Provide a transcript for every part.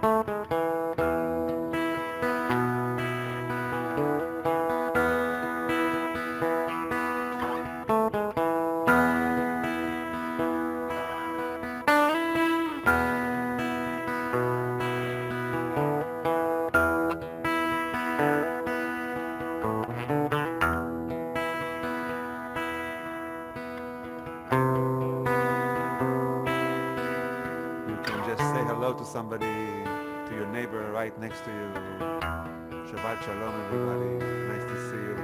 You can just say hello to somebody, to your neighbor right next to you. Shabbat Shalom, everybody. Nice to see you.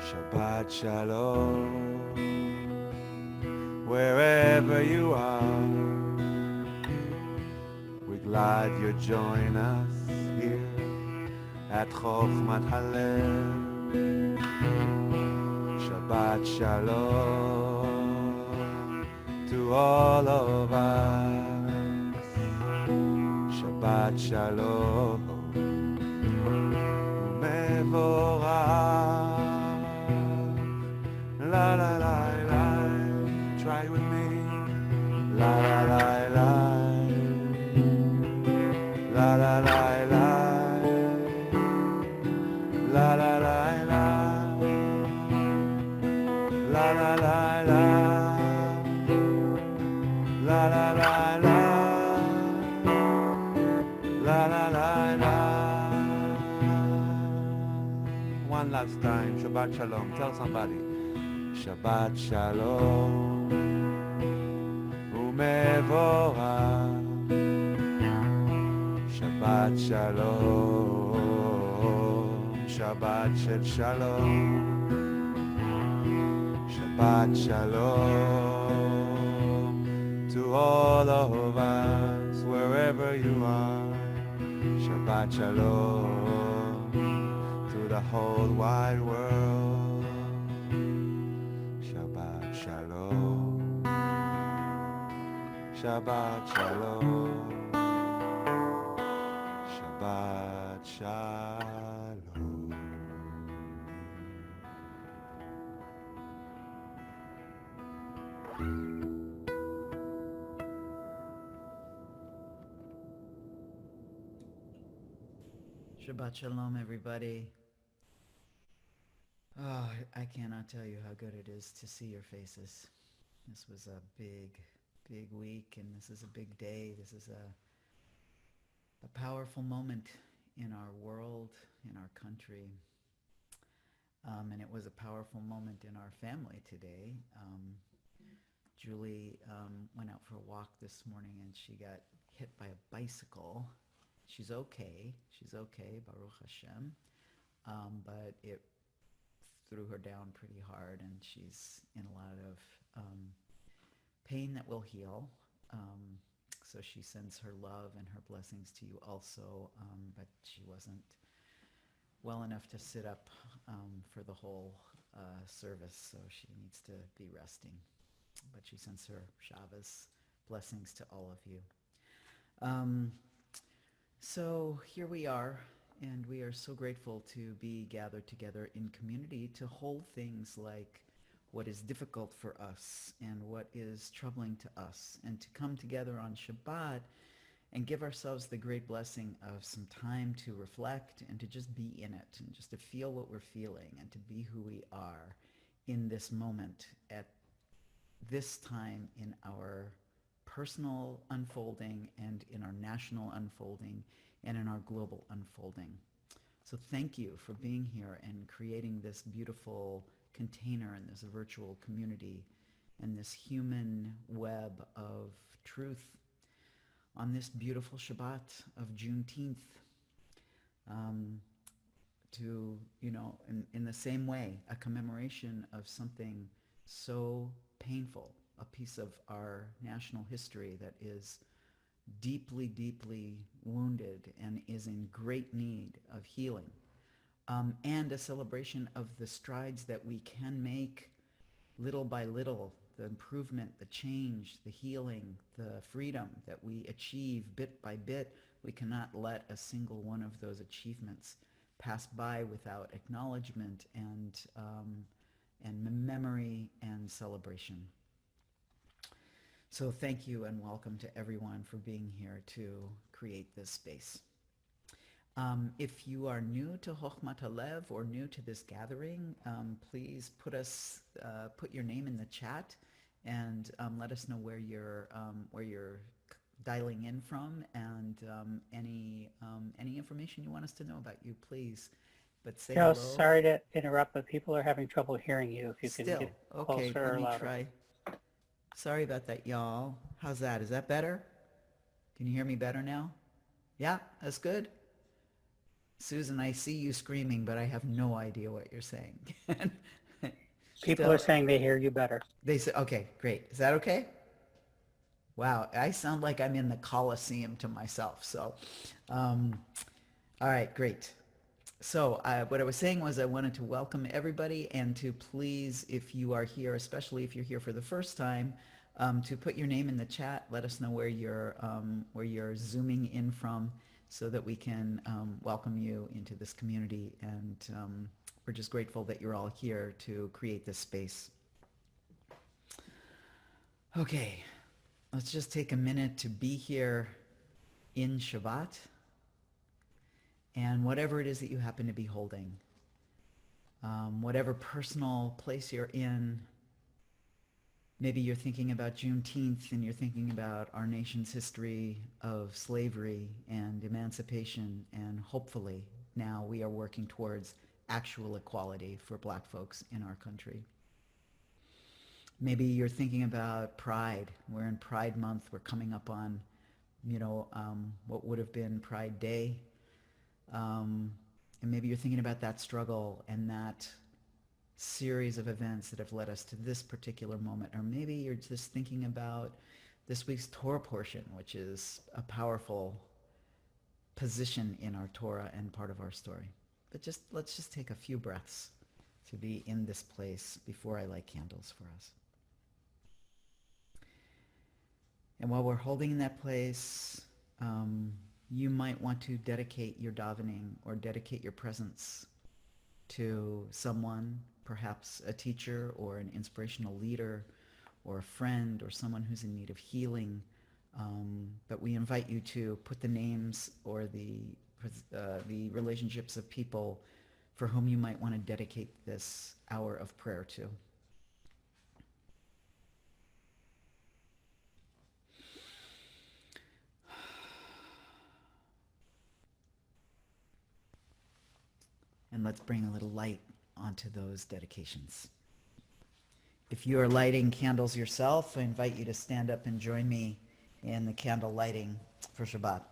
Shabbat Shalom, wherever you are. We're glad you join us here at Chochmat HaLev. Shabbat Shalom to all of us. Shabbat Shalom Mevorach. La la la la. Try with me. La la la la. La la la la. La la la la. La la la la. La la la la. La la la la. One last time. Shabbat Shalom. Tell somebody. Shabbat Shalom. Umevorach. Shabbat Shalom. Shabbat Shel Shalom. Shabbat Shalom to all of us, wherever you are. Shabbat Shalom to the whole wide world. Shabbat Shalom. Shabbat Shalom. Shabbat Shalom. Shabbat Shalom, everybody. Oh, I cannot tell you how good it is to see your faces. This was a big, big week, and this is a big day. This is a powerful moment in our world, in our country. And it was a powerful moment in our family today. Julie went out for a walk this morning, and she got hit by a bicycle. She's okay, Baruch Hashem, but it threw her down pretty hard, and she's in a lot of pain that will heal. So she sends her love and her blessings to you also, but she wasn't well enough to sit up for the whole service, so she needs to be resting. But she sends her Shabbos blessings to all of you. So here we are, and we are so grateful to be gathered together in community to hold things like what is difficult for us and what is troubling to us, and to come together on Shabbat and give ourselves the great blessing of some time to reflect and to just be in it, and just to feel what we're feeling and to be who we are in this moment at this time in our personal unfolding and in our national unfolding and in our global unfolding. So thank you for being here and creating this beautiful container and this virtual community and this human web of truth on this beautiful Shabbat of Juneteenth. To, in the same way, a commemoration of something so painful, a piece of our national history that is deeply, deeply wounded and is in great need of healing, and a celebration of the strides that we can make little by little, the improvement, the change, the healing, the freedom that we achieve bit by bit. We cannot let a single one of those achievements pass by without acknowledgement and memory and celebration. So thank you and welcome to everyone for being here to create this space. If you are new to Chochmat HaLev or new to this gathering, please put your name in the chat and let us know where you're dialing in from, and any information you want us to know about you, please. But say Joe, hello. sorry to interrupt, but people are having trouble hearing you. If you can Still, get okay, closer let or me louder. try. Sorry about that, y'all. How's that? Is that better? Can you hear me better now? Yeah, that's good. Susan, I see you screaming, but I have no idea what you're saying. People are saying they hear you better. They say, okay, great. Is that okay? Wow, I sound like I'm in the Coliseum to myself. So, all right, great. So what I was saying was I wanted to welcome everybody and to please, if you are here, especially if you're here for the first time, to put your name in the chat. Let us know where you're zooming in from, so that we can welcome you into this community. And we're just grateful that you're all here to create this space. Okay, let's just take a minute to be here in Shabbat. And whatever it is that you happen to be holding, whatever personal place you're in, maybe you're thinking about Juneteenth and you're thinking about our nation's history of slavery and emancipation, and hopefully now we are working towards actual equality for Black folks in our country. Maybe you're thinking about Pride. We're in Pride Month. We're coming up on, what would have been Pride Day. And maybe you're thinking about that struggle and that series of events that have led us to this particular moment. Or maybe you're just thinking about this week's Torah portion, which is a powerful position in our Torah and part of our story. But let's just take a few breaths to be in this place before I light candles for us. And while we're holding in that place, you might want to dedicate your davening or dedicate your presence to someone, perhaps a teacher or an inspirational leader or a friend or someone who's in need of healing. But we invite you to put the names or the relationships of people for whom you might want to dedicate this hour of prayer to. And let's bring a little light onto those dedications. If you are lighting candles yourself, I invite you to stand up and join me in the candle lighting for Shabbat.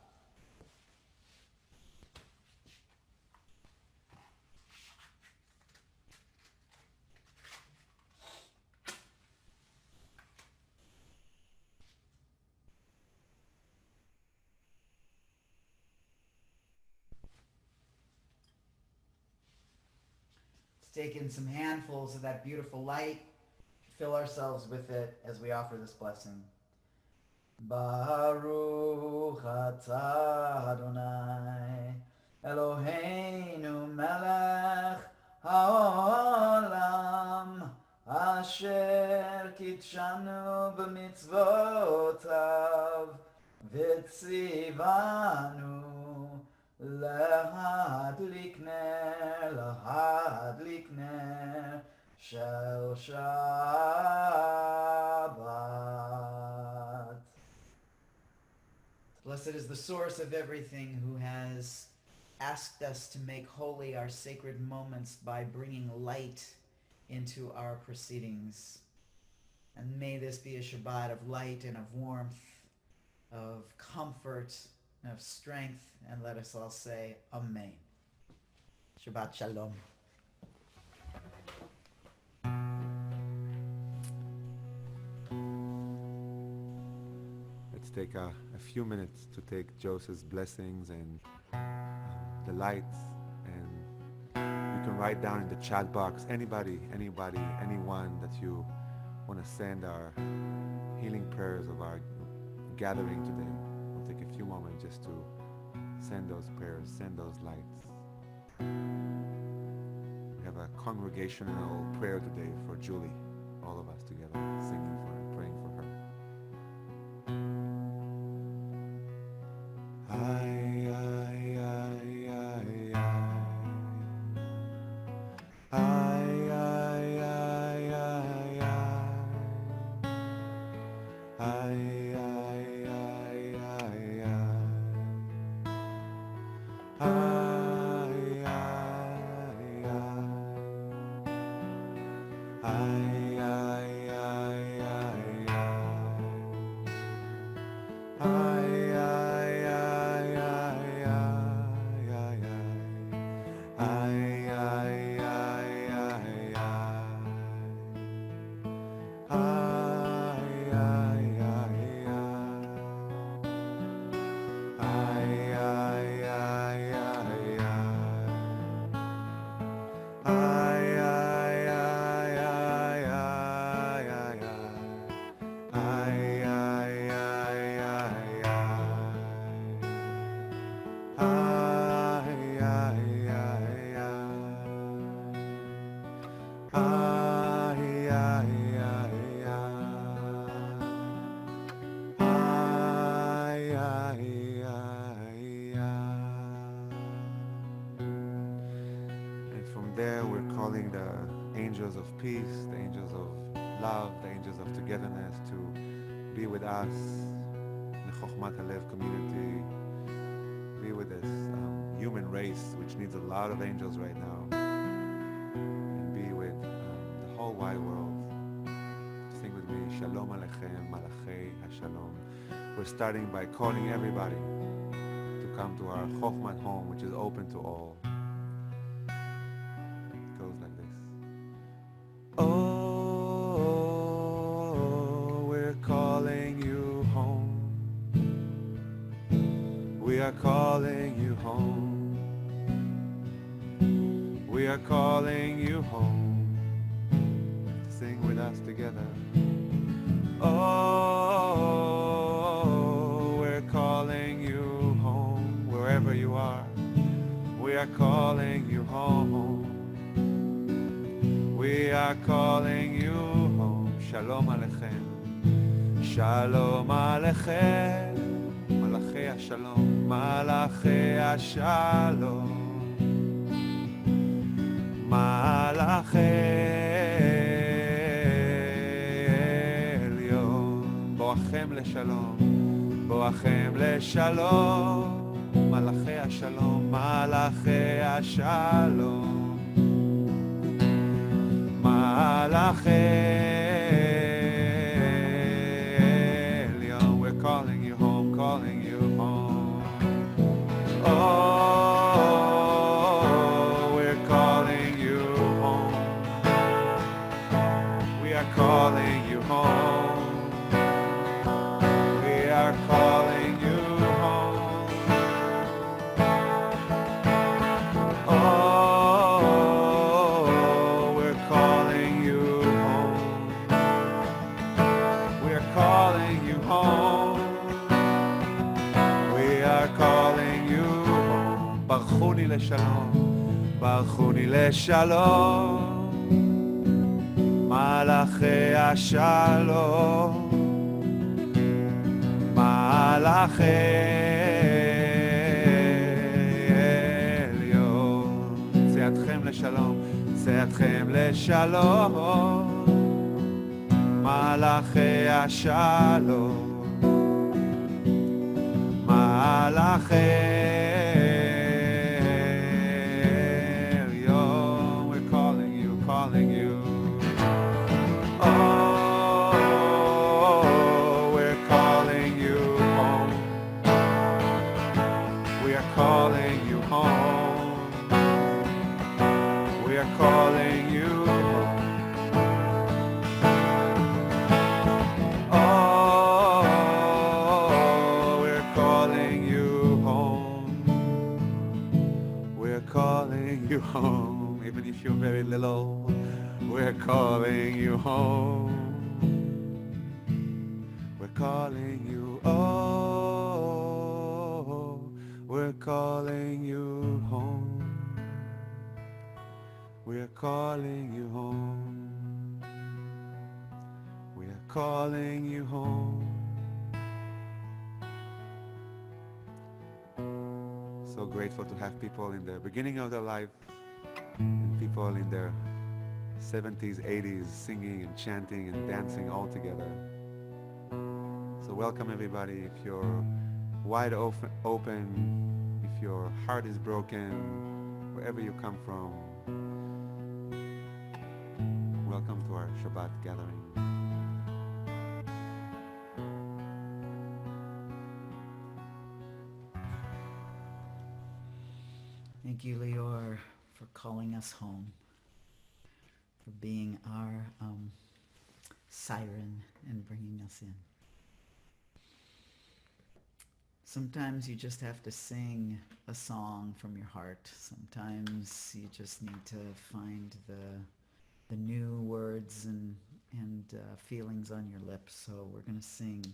Take in some handfuls of that beautiful light, fill ourselves with it as we offer this blessing. Baruch atah Adonai Eloheinu melech haolam asher kitshanu b'mitzvotav v'tzivanu להדליק נר של Shabbat. Blessed is the source of everything, who has asked us to make holy our sacred moments by bringing light into our proceedings. And may this be a Shabbat of light and of warmth, of comfort, of strength, and let us all say Amen. Shabbat Shalom. Let's take a few minutes to take Joseph's blessings and the lights, and you can write down in the chat box anybody, anyone that you want to send our healing prayers of our gathering today. We'll take a few moments just to send those prayers, send those lights. We have a congregational prayer today for Julie, all of us together, singing for her, praying for her. Ay, ay, ay, ay, ay. Ay, ay, ay, ay, ay. Ay, ay, ay, ay, ay. Ay, ay, ay. Ay, ay, ay, ay, ay. Ay, ay, ay, ay, ay, ay. Ay, ay, ay, ay, ay. Ay, ay, ay, ay. Ay, ay, ay, ay, ay. Ay, ay, ay, ay, ay, ay, ay. Ay, ay, ay, ay, ay. Ay, ay, ay, ay. Ay, ay, ay, ay. Ay, ay, ay, ay. And from there we're calling the angels of peace, the angels of love, the angels of togetherness to be with us, the Chochmat HaLev community, be with this human race which needs a lot of angels right now, and be with the whole wide world. Sing with me, Shalom Aleichem, Malachei HaShalom. We're starting by calling everybody to come to our Chochmat home, which is open to all. It goes like this. Oh, we're calling you home. We are calling you home. We are calling you home. Sing with us together. Oh, we're calling you home. Wherever you are, we are calling you home. We are calling you home. Shalom Aleichem. Shalom Aleichem. Malachei HaShalom. Malachei HaShalom. Malachei Elyon. Boachem לשלום. Boachem לשלום. מלאכי השלום. מלאכי השלום. We're calling you home, calling you home. Oh, we're calling you home. We are calling you home. We are calling you home. Oh, we're calling you home. We are calling you home. We are calling you home. ברכוני לשלום, ברכוני לשלום. מלאכי השלום. מלאכי עליון. צאתכם לשלום, צאתכם לשלום. מלאכי השלום. מלאכי עליון. We're calling you, calling you. Oh, we're calling you home. We are calling you home. We are calling you home. Oh, we're calling you home. We're calling you home. Even if you're very little, we're calling you home. We're calling you, oh, we're calling you home. We are calling you home. We are calling you home. So grateful to have people in the beginning of their life and people in their 70s, 80s singing and chanting and dancing all together. So welcome everybody. If you're wide open, if your heart is broken, wherever you come from, welcome to our Shabbat gathering. Thank you, Lior, for calling us home, for being our siren and bringing us in. Sometimes you just have to sing a song from your heart. Sometimes you just need to find the new words and feelings on your lips. So we're going to sing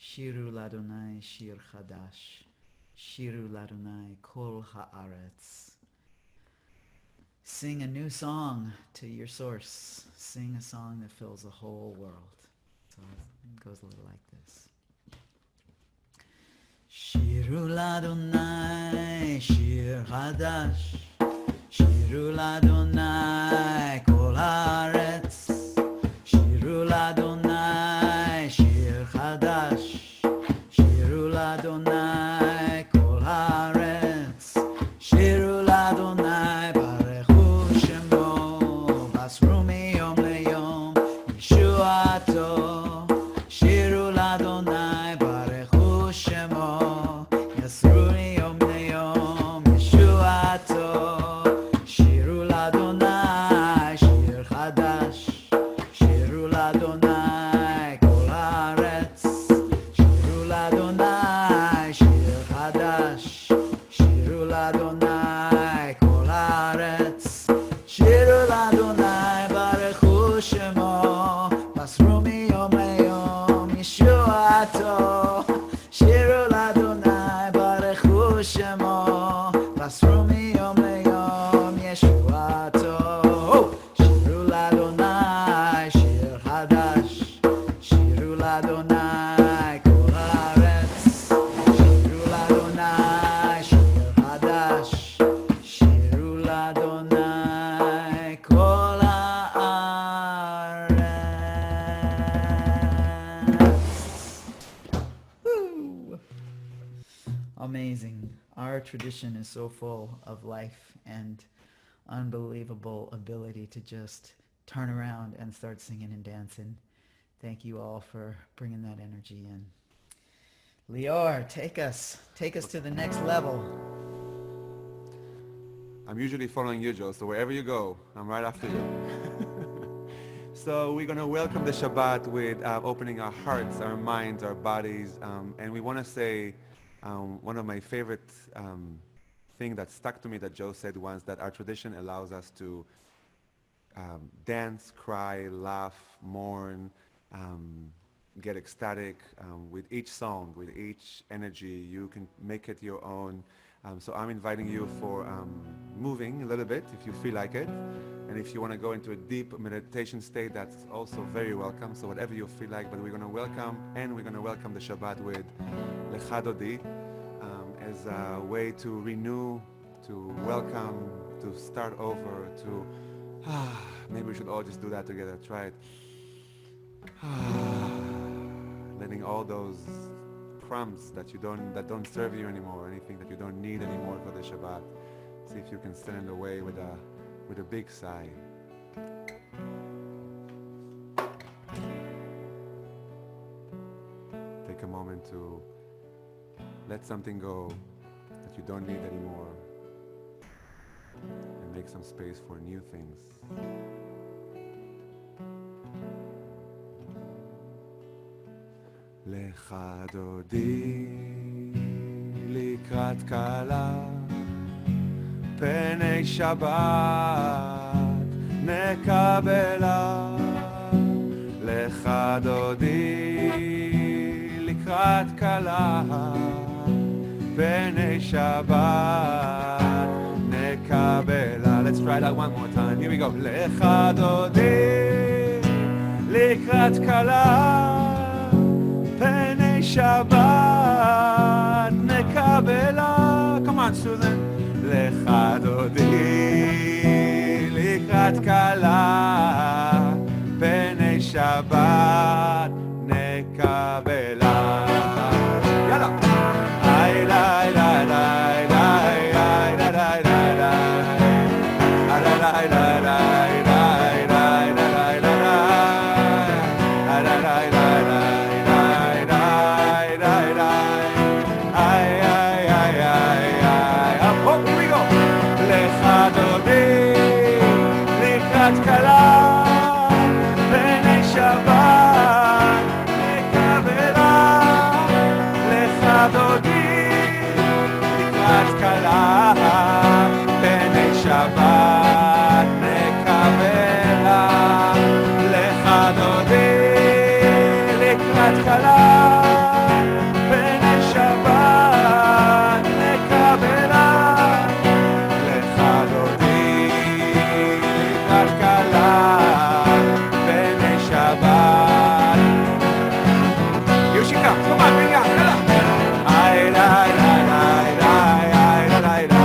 Shiru Ladonai Shir Chadash. Shiru Ladonai Kol Haaretz. Sing a new song to your source. Sing a song that fills the whole world. So it goes a little like this. Shiru Ladonai Shir Chadash. Shiru Ladonai Kol Haaretz. Shiru Ladonai Shir Chadash. Shiru Ladonai Kol Haaretz. Shiru Ladonai Barechu Shemo. Basru miyom leyom Yeshuato. Shiru Ladonai Barechu Shemo. Yasru miyom leyom Yeshuato. Shiru Ladonai Shir Chadash. Shiru Ladonai Kol Haaretz. Shiru Ladonai Shir Chadash. Shiru Ladonai Kol Haaretz. Shiru Ladonai Barechu Shemo. Basru miyom leyom Yeshuato. Shiru Ladonai Barechu Shemo. Basru miyom leyom Yeshuato. Shiru Ladonai Shir Chadash. Shiru Ladonai Kol Haaretz. Shiru Ladonai Shir Chadash. Shiru Ladonai Kol Haaretz. Woo! Amazing. Our tradition is so full of life and unbelievable ability to just turn around and start singing and dancing. Thank you all for bringing that energy in. Lior, take us to the next level. I'm usually following you, Joe, so wherever you go, I'm right after you. So we're going to welcome the Shabbat with opening our hearts, our minds, our bodies, and we want to say one of my favorite thing that stuck to me that Joe said once, that our tradition allows us to dance, cry, laugh, mourn, get ecstatic with each song, with each energy. You can make it your own. So I'm inviting you for moving a little bit if you feel like it. And if you want to go into a deep meditation state, that's also very welcome. So whatever you feel like, but we're going to welcome the Shabbat with Lecha Dodi as a way to renew, to welcome, to start over, to maybe we should all just do that together. Try it. Letting all those crumbs that don't serve you anymore, anything that you don't need anymore for the Shabbat. See if you can stand in the way with a big sigh. Take a moment to let something go that you don't need anymore and make some space for new things. Lecha dodi likrat kala פני שבת נקבלה לך דודי לקראת כלה פני שבת נקבלה. Let's Let's try that one more time. Here we go. Lecha dodi likrat kala penei Shabbat nekabela. Come on, Susan. Lecha dodi likrat kala penei Shabbat nekabela. Yalla. Ay la la la la la la la la. Shabbat nekabela lecha dodi likrat kala penei Shabbat nekabela lecha dodi likrat kala penei Shabbat. Here she comes. Come on, bring it out. Ay la la la la la la la.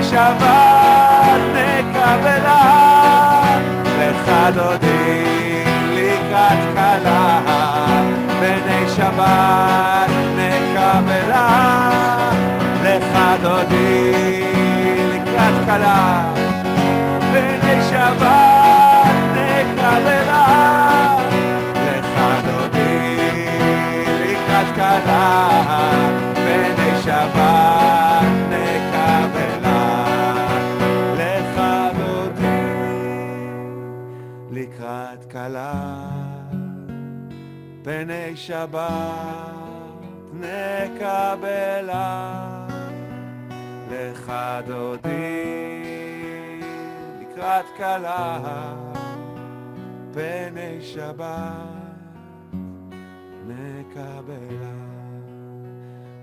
Shabbat nekabela lecha dodi likrat kala penei Shabbat nekabela lecha dodi likrat kala penei Shabbat nekabela lecha dodi likrat kala penei Shabbat nekabela לקראת כלה פני שבת נקבלה לך דודי לקראת כלה פני שבת נקבלה.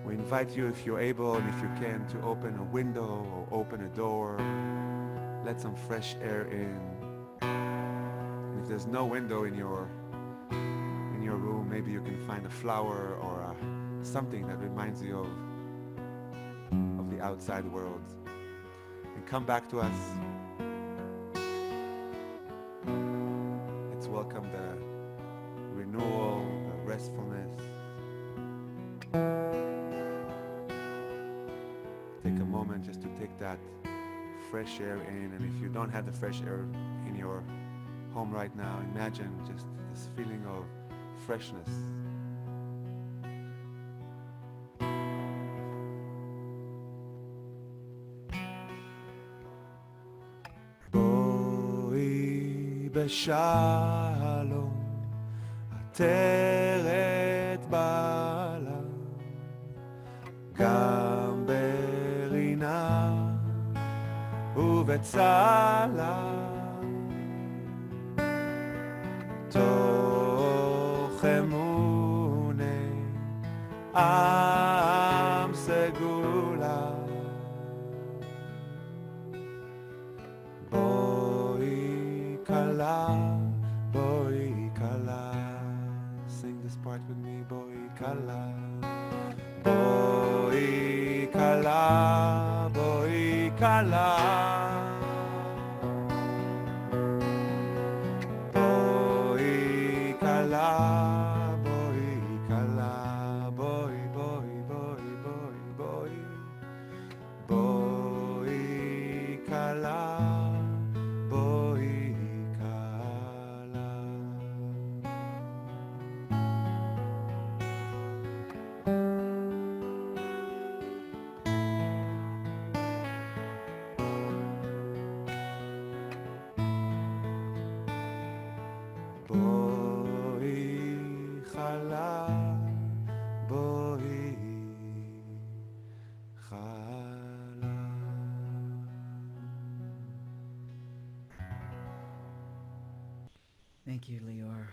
We invite you, if you're able and if you can, to open a window or open a door. Let some fresh air in. If there's no window in your room, maybe you can find a flower or something that reminds you of the outside world. And come back to us. Let's welcome the renewal, the restfulness. Take a moment just to take that fresh air in, and if you don't have the fresh air in your home right now, imagine just this feeling of freshness. בואי בשלום, עטרת בעלה, גם ברינה ובצלה, תוך אמונה עם סגולה. בואי כלה, בואי כלה. Sing this part with me. בואי כלה, בואי כלה, בואי כלה. HaLev. Thank you, Lior.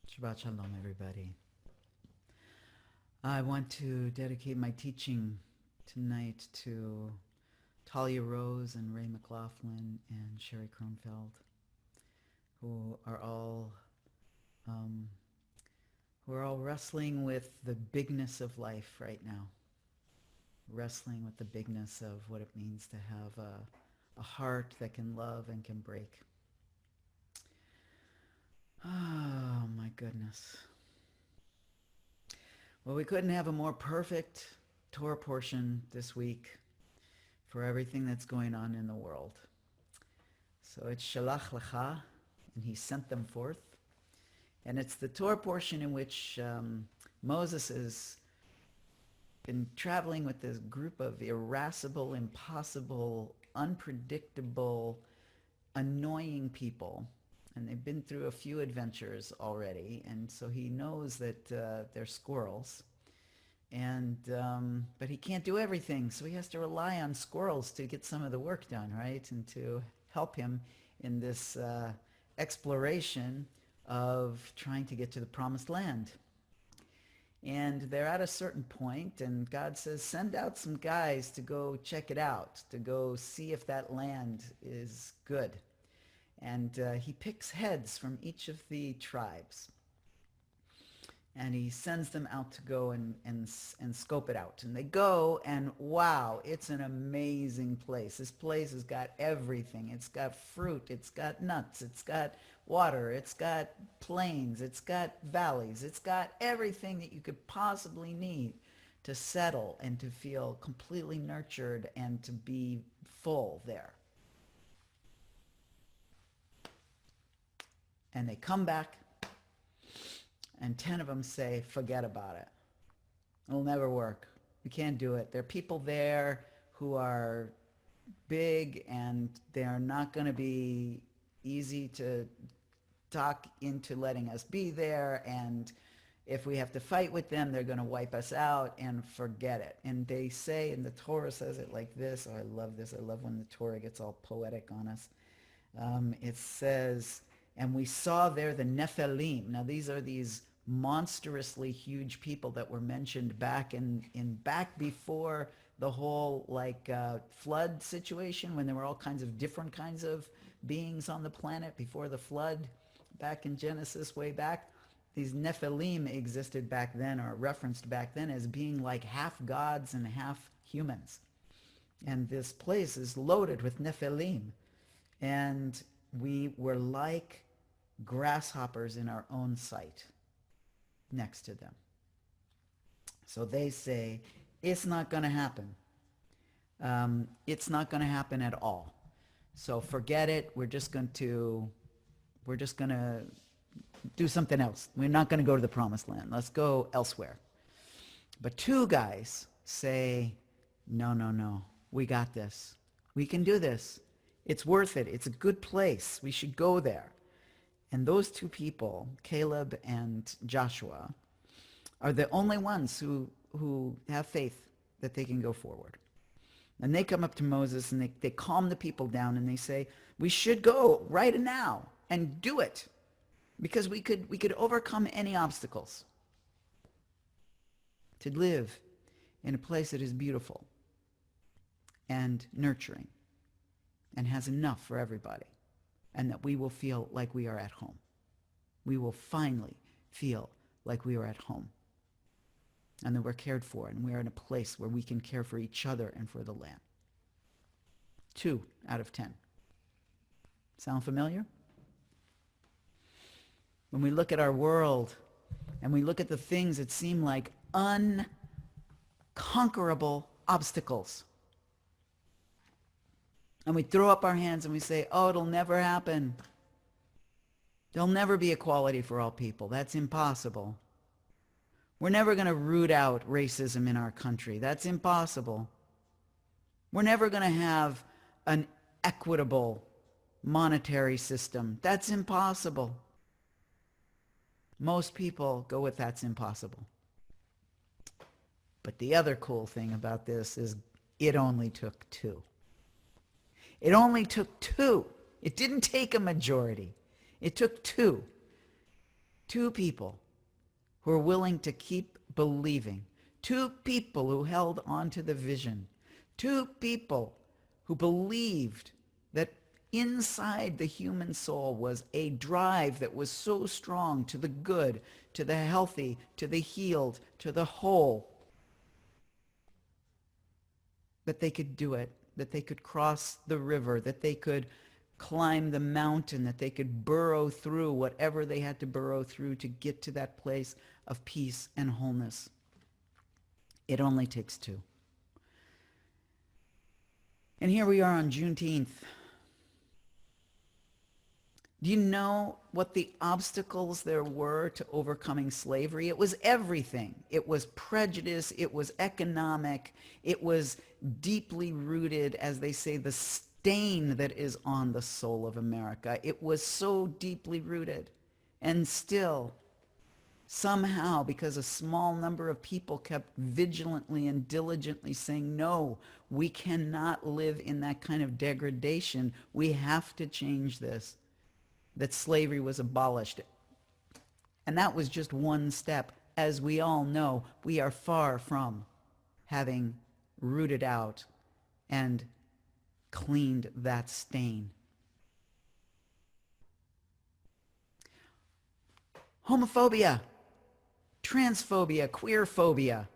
Shabbat Shalom, everybody. I want to dedicate my teaching tonight to Talia Rose and Ray McLaughlin and Sherry Kronfeld, who are all wrestling with the bigness of life right now, wrestling with the bigness of what it means to have a heart that can love and can break. Oh, my goodness. Well, we couldn't have a more perfect Torah portion this week for everything that's going on in the world. So it's Shalach Lecha, and he sent them forth. And it's the Torah portion in which Moses has been traveling with this group of irascible, impossible, unpredictable, annoying people. And they've been through a few adventures already, and so he knows that they're squirrels. And but he can't do everything, so he has to rely on squirrels to get some of the work done, right? And to help him in this exploration of trying to get to the promised land. And they're at a certain point, and God says, send out some guys to go check it out, to go see if that land is good. And he picks heads from each of the tribes. And he sends them out to go and scope it out. And they go, and wow, it's an amazing place. This place has got everything. It's got fruit, it's got nuts, it's got water, it's got plains, it's got valleys, it's got everything that you could possibly need to settle and to feel completely nurtured and to be full there. And they come back, and 10 of them say, forget about it. It'll never work. We can't do it. There are people there who are big, and they are not going to be easy to talk into letting us be there. And if we have to fight with them, they're going to wipe us out, and forget it. And they say, and the Torah says it like this. Oh, I love this. I love when the Torah gets all poetic on us. It says, and we saw there the Nephilim. Now these are these monstrously huge people that were mentioned back back before the whole flood situation, when there were all kinds of different kinds of beings on the planet before the flood, back in Genesis way back. These Nephilim existed back then, or referenced back then, as being like half gods and half humans. And this place is loaded with Nephilim. And we were like grasshoppers in our own sight next to them. So they say, it's not going to happen. It's not going to happen at all. So forget it. We're just going to do something else. We're not going to go to the promised land. Let's go elsewhere. But 2 guys say, no, we got this. We can do this. It's worth it. It's a good place. We should go there. And those 2 people, Caleb and Joshua, are the only ones who have faith that they can go forward. And they come up to Moses and they calm the people down and they say, we should go right now and do it, because we could overcome any obstacles to live in a place that is beautiful and nurturing and has enough for everybody, and that we will feel like we are at home. We will finally feel like we are at home, and that we're cared for, and we are in a place where we can care for each other and for the land. 2 out of 10. Sound familiar? When we look at our world and we look at the things that seem like unconquerable obstacles, and we throw up our hands and we say, oh, it'll never happen. There'll never be equality for all people. That's impossible. We're never going to root out racism in our country. That's impossible. We're never going to have an equitable monetary system. That's impossible. Most people go with that's impossible. But the other cool thing about this is it only took two. It only took two. It didn't take a majority. It took two. Two people who were willing to keep believing. Two people who held on to the vision. Two people who believed that inside the human soul was a drive that was so strong to the good, to the healthy, to the healed, to the whole, that they could do it, that they could cross the river, that they could climb the mountain, that they could burrow through whatever they had to burrow through to get to that place of peace and wholeness. It only takes two. And here we are on Juneteenth. Do you know what the obstacles there were to overcoming slavery? It was everything. It was prejudice. It was economic. It was deeply rooted, as they say, the stain that is on the soul of America. It was so deeply rooted. And still, somehow, because a small number of people kept vigilantly and diligently saying, no, we cannot live in that kind of degradation. We have to change this. That slavery was abolished. And that was just one step. As we all know, we are far from having rooted out and cleaned that stain. Homophobia, transphobia, queerphobia.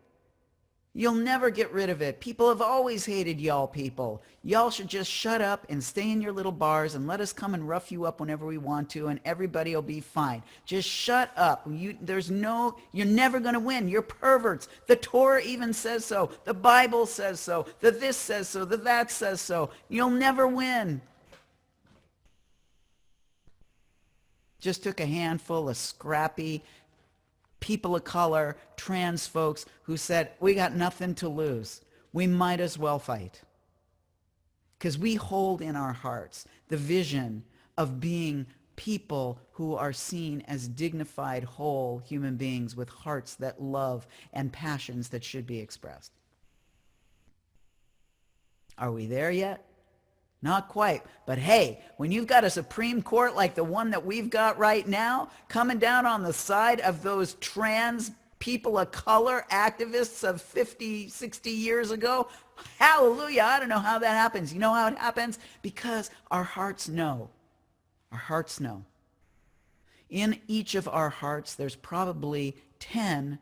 You'll never get rid of it. People have always hated y'all people. Y'all should just shut up and stay in your little bars and let us come and rough you up whenever we want to, and everybody will be fine. Just shut up. You're never going to win. You're perverts. The Torah even says so. The Bible says so. The this says so. The that says so. You'll never win. Just took a handful of scrappy people of color, trans folks who said, we got nothing to lose. We might as well fight. Because we hold in our hearts the vision of being people who are seen as dignified, whole human beings with hearts that love and passions that should be expressed. Are we there yet? Not quite. But hey, when you've got a Supreme Court like the one that we've got right now, coming down on the side of those trans people of color activists of 50, 60 years ago, hallelujah, I don't know how that happens. You know how it happens? Because our hearts know. Our hearts know. In each of our hearts, there's probably 10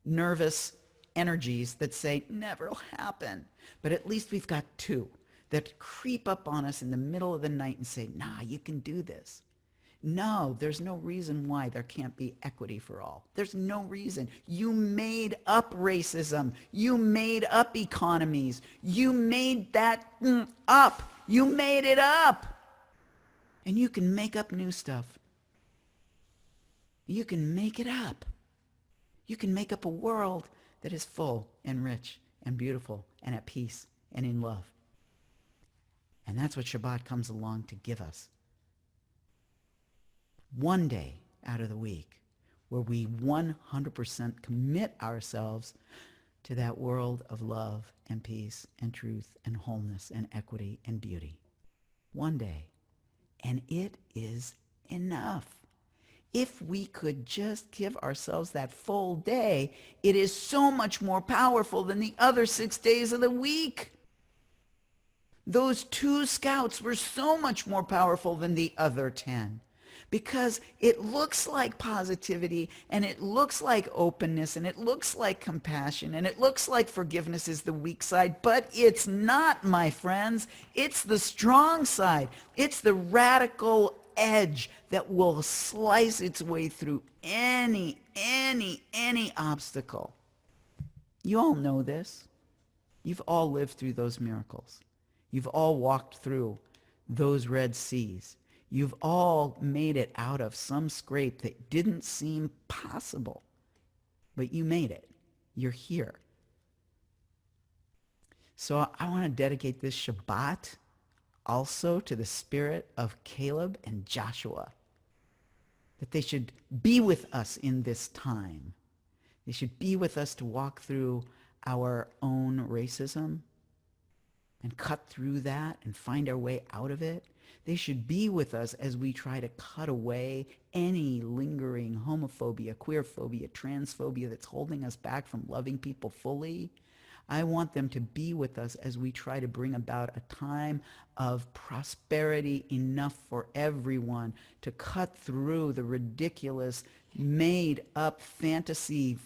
nervous energies that say, never will happen. But at least we've got two that creep up on us in the middle of the night and say, nah, you can do this. No, there's no reason why there can't be equity for all. There's no reason. You made up racism. You made up economies. You made that up. You made it up. And you can make up new stuff. You can make it up. You can make up a world that is full and rich and beautiful and at peace and in love. And that's what Shabbat comes along to give us. One day out of the week where we 100% commit ourselves to that world of love and peace and truth and wholeness and equity and beauty. One day. And it is enough. If we could just give ourselves that full day, it is so much more powerful than the other 6 days of the week. Those 2 scouts were so much more powerful than the other 10 because it looks like positivity and it looks like openness and it looks like compassion and it looks like forgiveness is the weak side, but it's not, my friends. It's the strong side. It's the radical edge that will slice its way through any obstacle. You all know this. You've all lived through those miracles. You've all walked through those Red Seas. You've all made it out of some scrape that didn't seem possible, but you made it. You're here. So I want to dedicate this Shabbat also to the spirit of Caleb and Joshua, that they should be with us in this time, They should be with us to walk through our own racism and cut through that and find our way out of it. They should be with us as we try to cut away any lingering homophobia, queerphobia, transphobia that's holding us back from loving people fully. I want them to be with us as we try to bring about a time of prosperity enough for everyone to cut through the ridiculous, made-up fantasy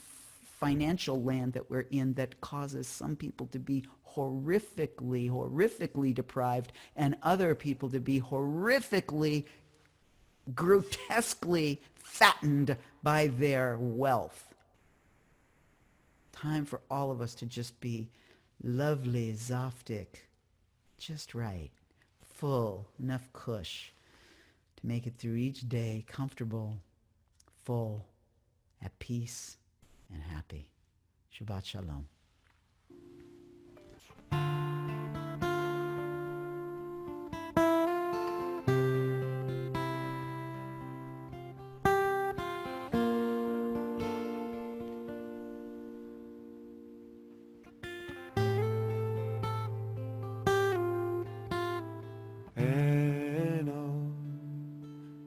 financial land that we're in that causes some people to be horrifically deprived and other people to be horrifically, grotesquely fattened by their wealth. Time for all of us to just be lovely, zaftig, just right, full, enough kush to make it through each day comfortable, full, at peace, and happy. Shabbat Shalom.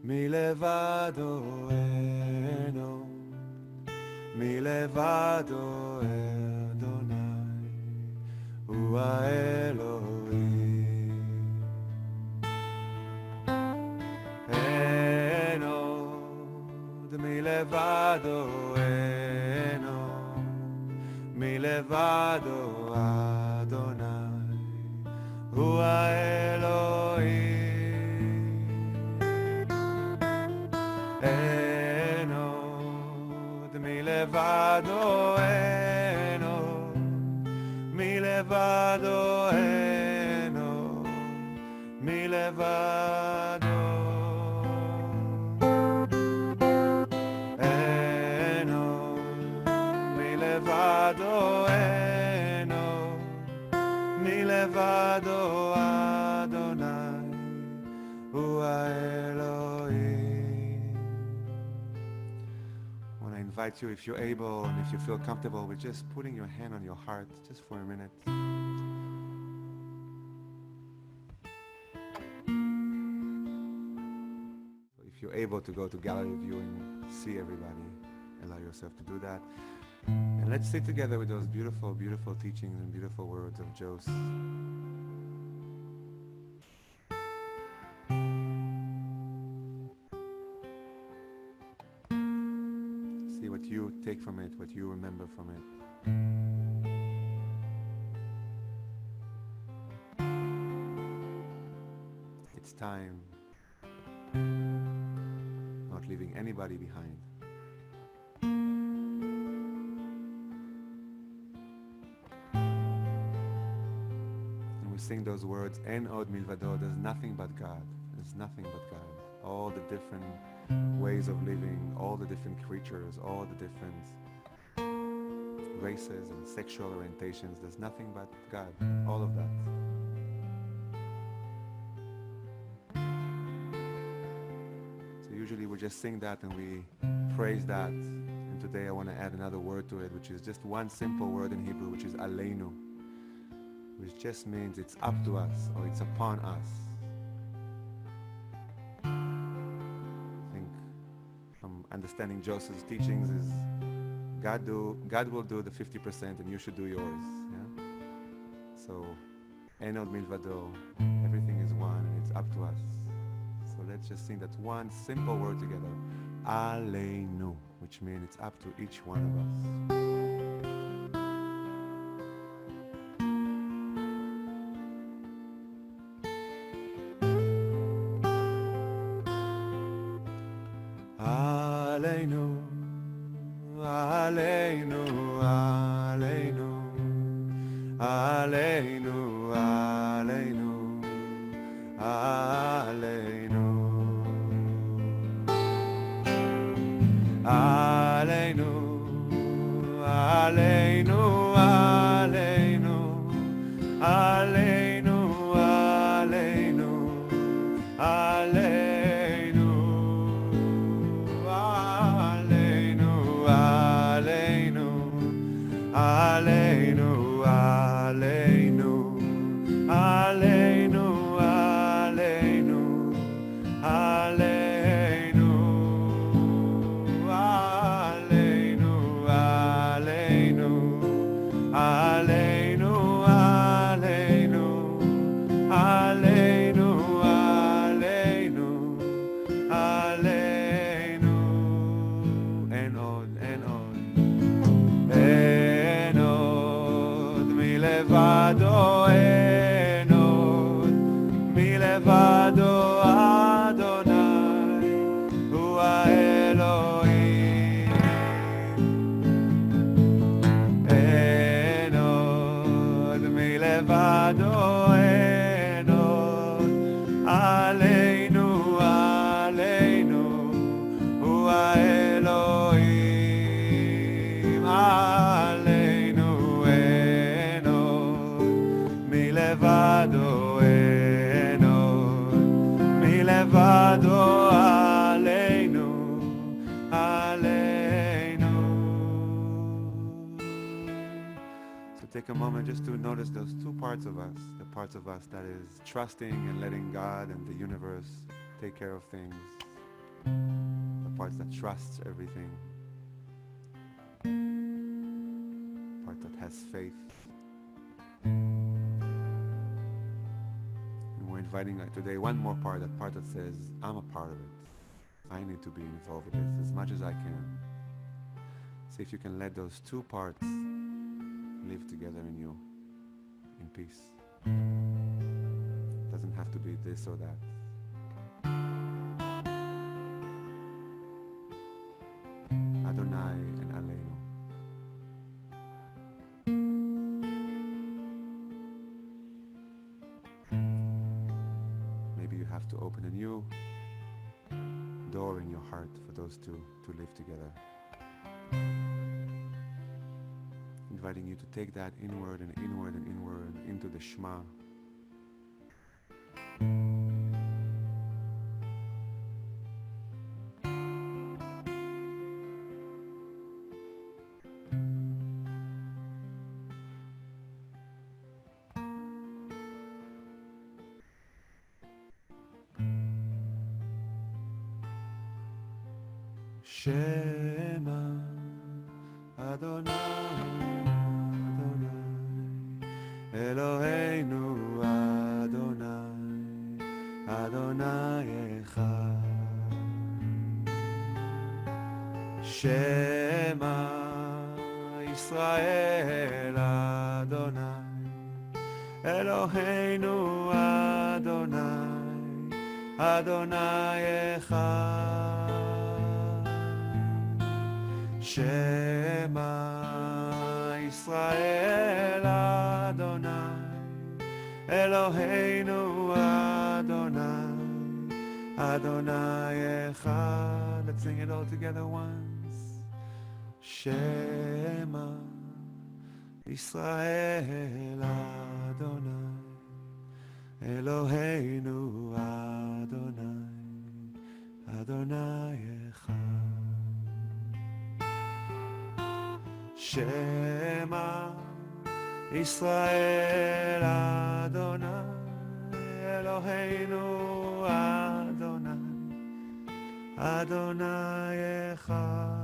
Milevado eno, milevado Adonai, hu Elohim. Eno, milevado eno, milevado Adonai, hu Elohim. Milevado eno, milevado eno, milevado eno, milevado eno, milevado Adonai, hu Elohim. I want to invite you, if you're able and if you feel comfortable, with just putting your hand on your heart just for a minute. So if you're able to go to gallery view and see everybody, allow yourself to do that. And let's sit together with those beautiful, beautiful teachings and beautiful words of Joseph. See what you take from it, what you remember from it. It's time, not leaving anybody behind. And we sing those words, En od milvado, there's nothing but God. There's nothing but God. All the different ways of living, all the different creatures, all the different races and sexual orientations, there's nothing but God. All of that. Usually we just sing that and we praise that. And today I want to add another word to it, which is just one simple word in Hebrew, which is aleinu, which just means it's up to us or it's upon us. I think from understanding Joseph's teachings is God will do the 50% and you should do yours. Yeah? So, en od milvado, everything is one and it's up to us. So let's just sing that one simple word together, Aleinu, which means it's up to each one of us. Aleinu, Aleinu, Aleinu, Aleinu, Aleinu, Aleinu. Aleinu, Aleinu, Aleinu, Aleinu, Aleinu, Aleinu, Aleinu, Aleinu, אין עוד מלבדו אדוני הוא האלוהים. אין עוד מלבדו אין עוד עלינו עלינו הוא האלוהים. עלינו אין עוד מלבדו אין עוד מלבדו עלינו עלינו. So take a moment just to notice those two parts of us, the parts of us that is trusting and letting God and the universe take care of things, the parts that trusts everything, part that has faith. And we're inviting today one more part, that part that says, I'm a part of it. I need to be involved with this as much as I can. See if you can let those two parts live together in you, in peace. It doesn't have to be this or that. Adonai and Aleinu. Maybe you have to open a new door in your heart for those two to live together. Inviting you to take that inward and inward and inward into the Shema. Shema Adonai Eloheinu Adonai, Adonai Echad. Shema Yisrael Adonai, Eloheinu Adonai, Adonai Echad. Shema Yisrael Adonai, Eloheinu Adonai, Adonai Echad. Let's sing it all together once. Shema Yisrael Adonai, Eloheinu Adonai, Adonai Echad. Shema Yisrael Adonai, Eloheinu Adonai, Adonai Echad.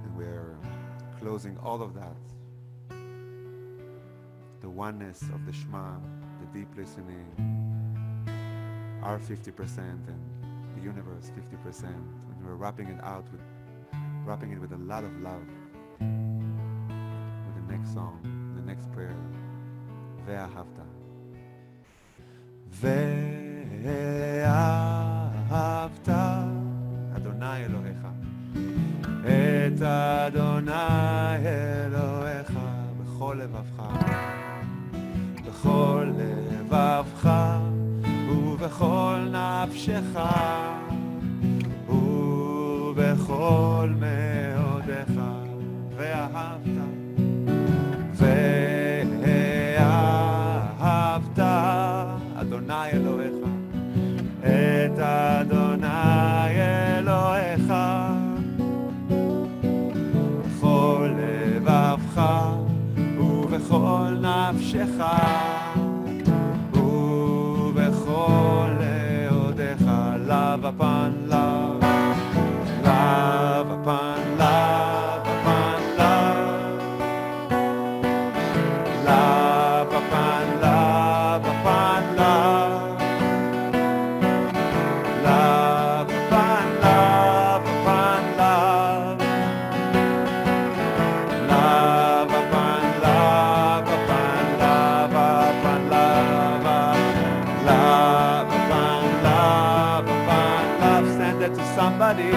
And we're closing all of that. The oneness of the Shema, the deep listening, our 50% and the universe 50%, and we're wrapping it with a lot of love. With the next song, the next prayer, Ve'ahavta. Ve'ahavta Adonai Elohecha et Adonai Elohecha b'chol levavcha בכל לבבך ובכל נפשך ובכל מאודך ואהבת ואהבת אדוני אלוהיך את אדוני אלוהיך בכל לבבך ובכל נפשך ובכל מאודך love upon love, love upon everybody.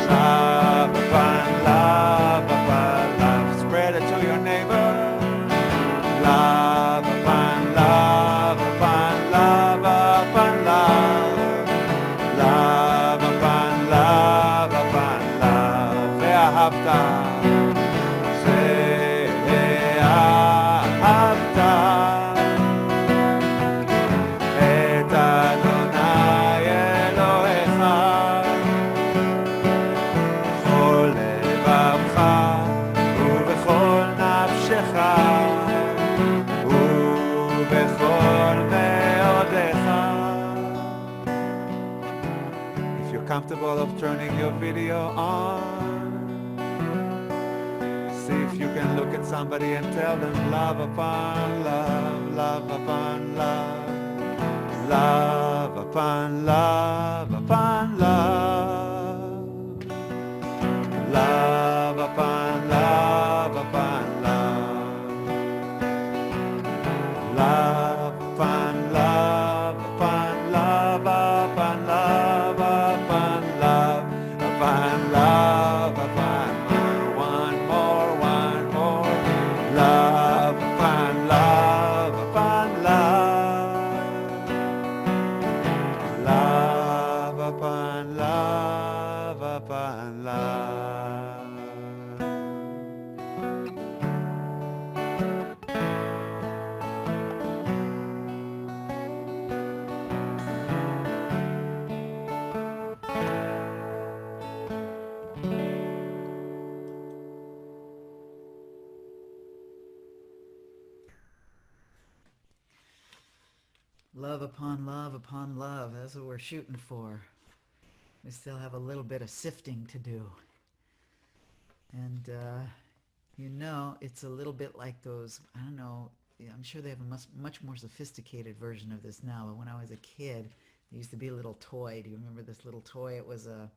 Love upon love upon love. Spread it to your neighbor. Love upon love upon love upon love. Love upon love upon love. ואהבת, ואהבת את אדוני אלוהיך בכל לבבך ובכל נפשך ובכל מאודיך. If you're comfortable of turning your video on, see if you can look at somebody and tell them love upon love, love upon love, love upon love upon love, love upon love upon love, love upon love upon love upon love upon love upon love upon one more, love upon love upon love, love upon love upon love. Love upon love upon love. That's what we're shooting for. We still have a little bit of sifting to do. And, it's a little bit like those, I don't know, I'm sure they have a much more sophisticated version of this now. But when I was a kid, there used to be a little toy. Do you remember this little toy? It was a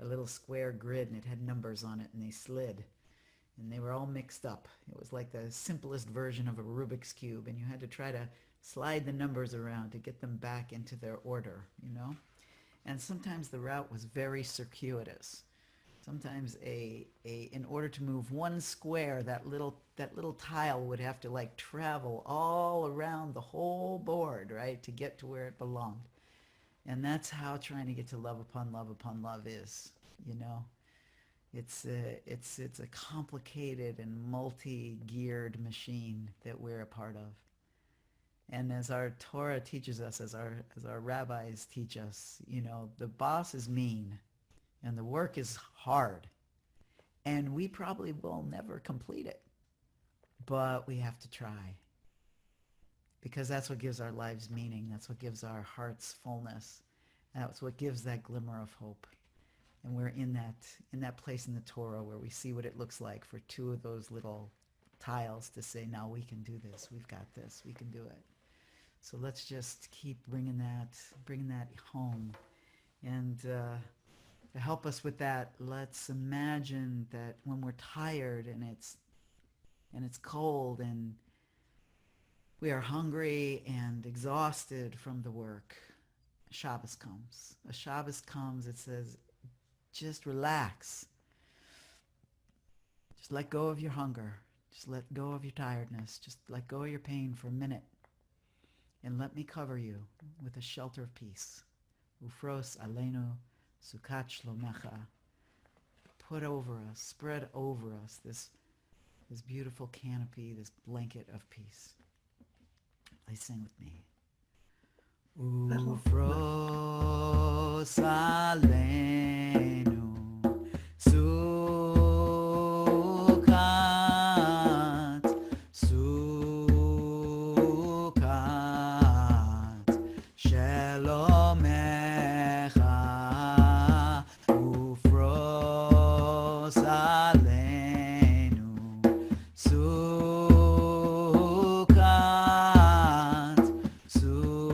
little square grid, and it had numbers on it, and they slid. And they were all mixed up. It was like the simplest version of a Rubik's Cube, and you had to try to slide the numbers around to get them back into their order, And sometimes the route was very circuitous. Sometimes in order to move one square, that little tile would have to like travel all around the whole board, right, to get to where it belonged. And that's how trying to get to love upon love is, It's a complicated and multi-geared machine that we're a part of. And as our Torah teaches us, as our rabbis teach us, the boss is mean and the work is hard. And we probably will never complete it. But we have to try. Because that's what gives our lives meaning. That's what gives our hearts fullness. That's what gives that glimmer of hope. And we're in that place in the Torah where we see what it looks like for two of those little tiles to say, now we can do this. We've got this. We can do it. So let's just keep bringing that home. And to help us with that, let's imagine that when we're tired and it's cold and we are hungry and exhausted from the work, Shabbos comes. A Shabbos comes, it says, just relax. Just let go of your hunger. Just let go of your tiredness. Just let go of your pain for a minute. And let me cover you with a shelter of peace. Ufros aleinu sukat shlomecha. Put over us, spread over us this beautiful canopy, this blanket of peace. Please sing with me. Ufros aleinu sukat shlomecha. Ufros aleinu sukat shlomecha.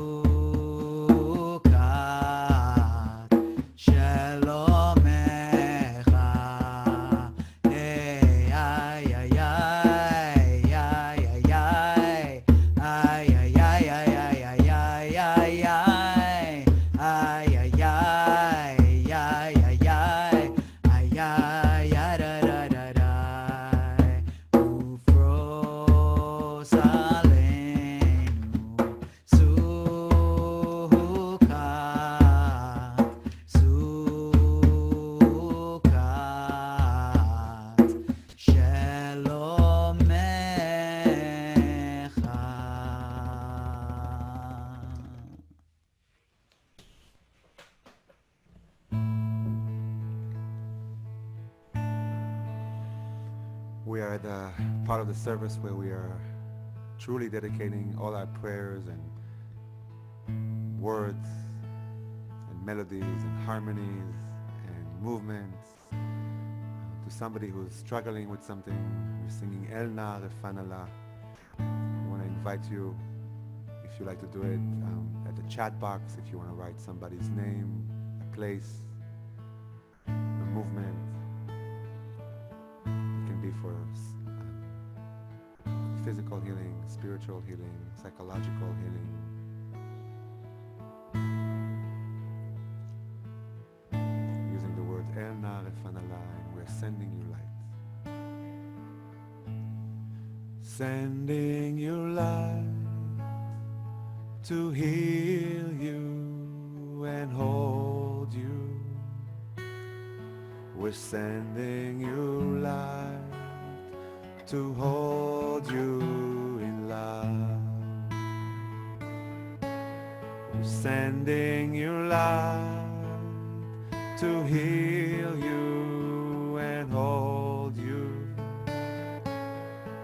We are at the part of the service where we are truly dedicating all our prayers and words and melodies and harmonies and movements to somebody who's struggling with something. We're singing El Na Refanala. We want to invite you, if you like to do it, at the chat box, if you want to write somebody's name, a place, a movement. It can be for physical healing, spiritual healing, psychological healing. Using the word El Na Refanala, and we're sending you light. Sending you light to heal you and hold you. We're sending you light to hold you in love. We're sending you light to heal you and hold you.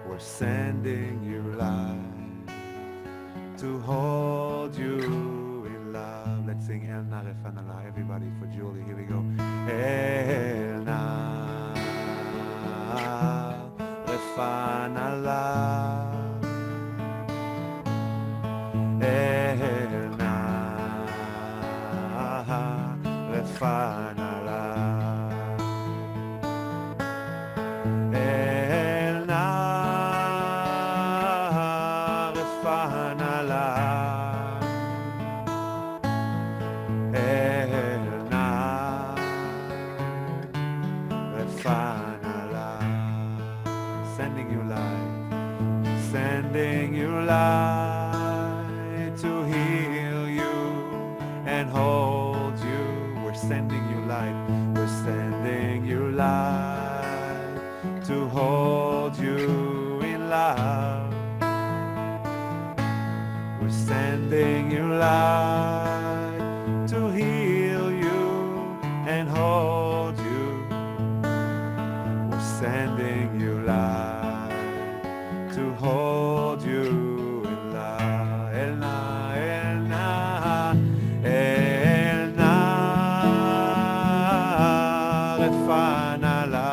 We're sending you light to hold you in love. Let's sing El Na Refanala, everybody, for Julie. Here we go. El Na Refanala. El Na Refanala. El Na Refanala. El Na Refanala. Sending you light, sending you light to heal you and hold you. We're sending you light, we're sending you light to hold you in love. We're sending you light to heal you and hold you. We're sending you light to hold you in love. El Na, El Na, El Na, Refanala.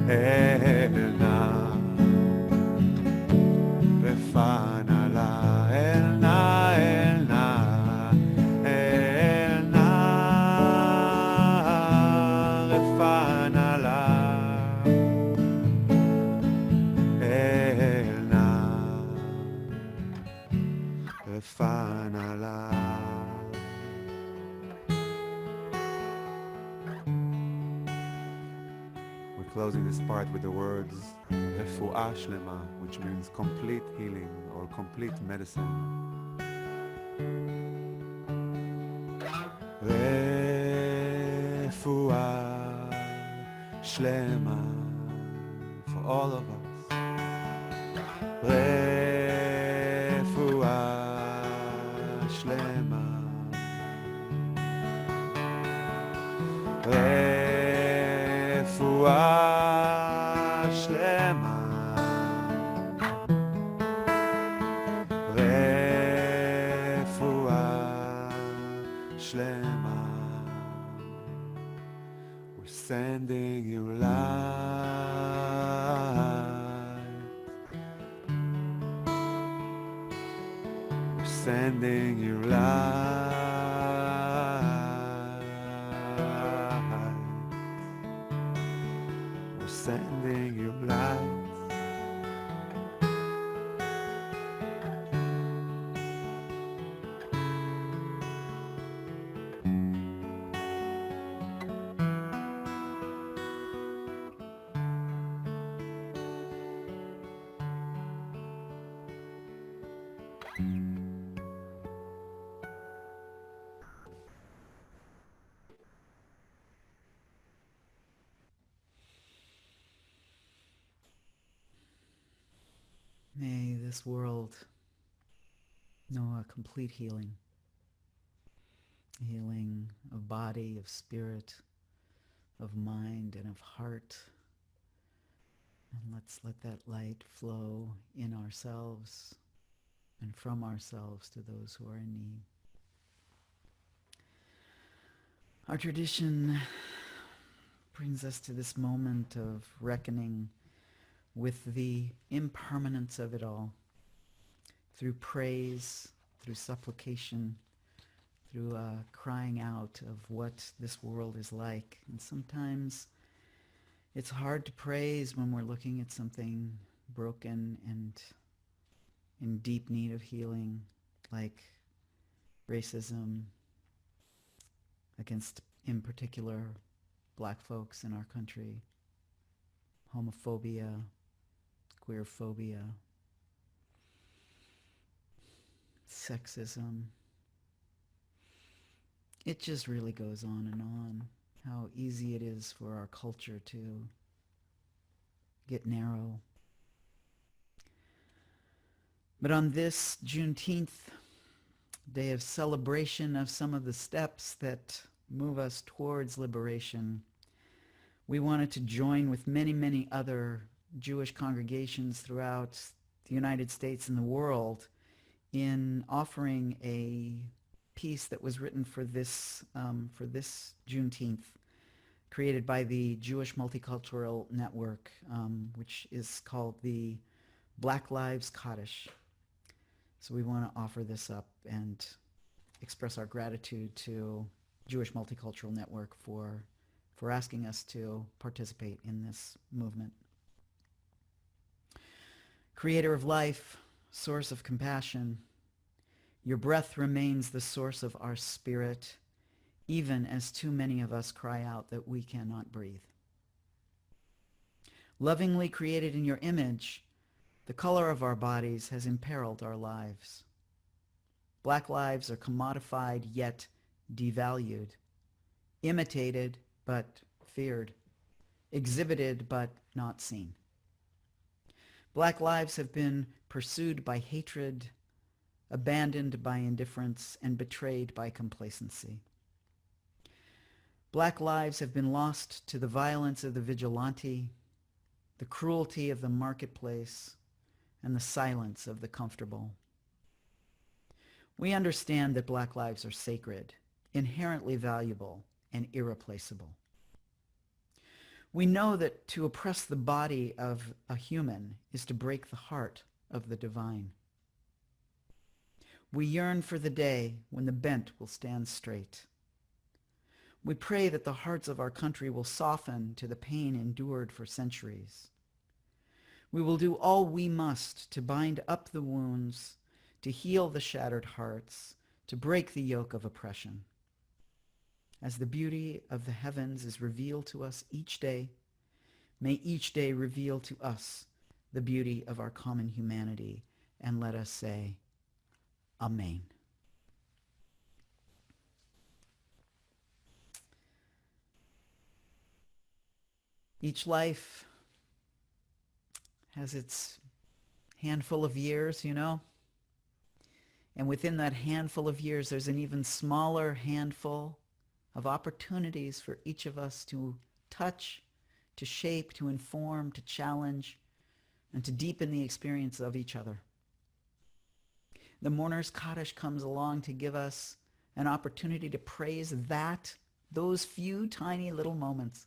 El Na, Refanala. El Na, El Na, El Na, Refanala. El Na, Refanala. We're closing this part with the words Refuah Shlema, which means complete healing or complete medicine. Refuah Shlema for all of us. Refuah Shlema. Refuah Shlema. Refuah Shlema. We're sending you light. We're sending you light. We're sending you light. May this world know a complete healing. Healing of body, of spirit, of mind and of heart. And let's let that light flow in ourselves and from ourselves to those who are in need. Our tradition brings us to this moment of reckoning with the impermanence of it all, through praise, through supplication, through crying out of what this world is like. And sometimes it's hard to praise when we're looking at something broken and in deep need of healing, like racism against, in particular, black folks in our country, homophobia, queerphobia, sexism. It just really goes on and on. How easy it is for our culture to get narrow. But on this Juneteenth, day of celebration of some of the steps that move us towards liberation, we wanted to join with many, many other Jewish congregations throughout the United States and the world in offering a piece that was written for this Juneteenth, created by the Jewish Multicultural Network, which is called the Black Lives Kaddish. So we want to offer this up and express our gratitude to Jewish Multicultural Network for asking us to participate in this movement. Creator of life, source of compassion, your breath remains the source of our spirit, even as too many of us cry out that we cannot breathe. Lovingly created in your image, the color of our bodies has imperiled our lives. Black lives are commodified yet devalued, imitated but feared, exhibited but not seen. Black lives have been pursued by hatred, abandoned by indifference, and betrayed by complacency. Black lives have been lost to the violence of the vigilante, the cruelty of the marketplace, and the silence of the comfortable. We understand that black lives are sacred, inherently valuable, and irreplaceable. We know that to oppress the body of a human is to break the heart of the divine. We yearn for the day when the bent will stand straight. We pray that the hearts of our country will soften to the pain endured for centuries. We will do all we must to bind up the wounds, to heal the shattered hearts, to break the yoke of oppression. As the beauty of the heavens is revealed to us each day, may each day reveal to us the beauty of our common humanity, and let us say, Amen. Each life has its handful of years, you know? And within that handful of years, there's an even smaller handful of opportunities for each of us to touch, to shape, to inform, to challenge, and to deepen the experience of each other. The Mourner's Kaddish comes along to give us an opportunity to praise those few tiny little moments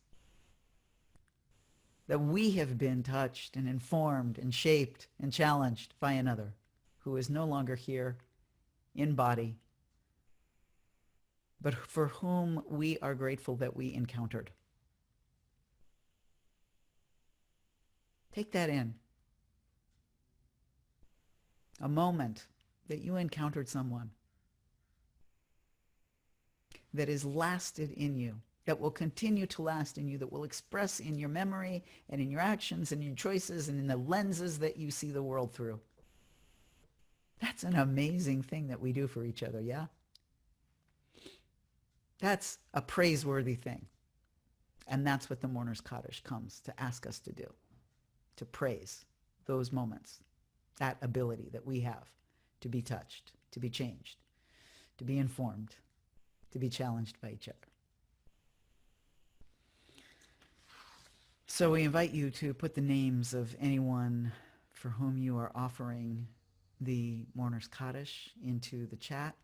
that we have been touched and informed and shaped and challenged by another who is no longer here in body, but for whom we are grateful that we encountered. Take that in. A moment that you encountered someone that has lasted in you, that will continue to last in you, that will express in your memory and in your actions and your choices and in the lenses that you see the world through. That's an amazing thing that we do for each other, yeah? That's a praiseworthy thing. And that's what the Mourner's Kaddish comes to ask us to do, to praise those moments, that ability that we have to be touched, to be changed, to be informed, to be challenged by each other. So we invite you to put the names of anyone for whom you are offering the mourner's Kaddish into the chat,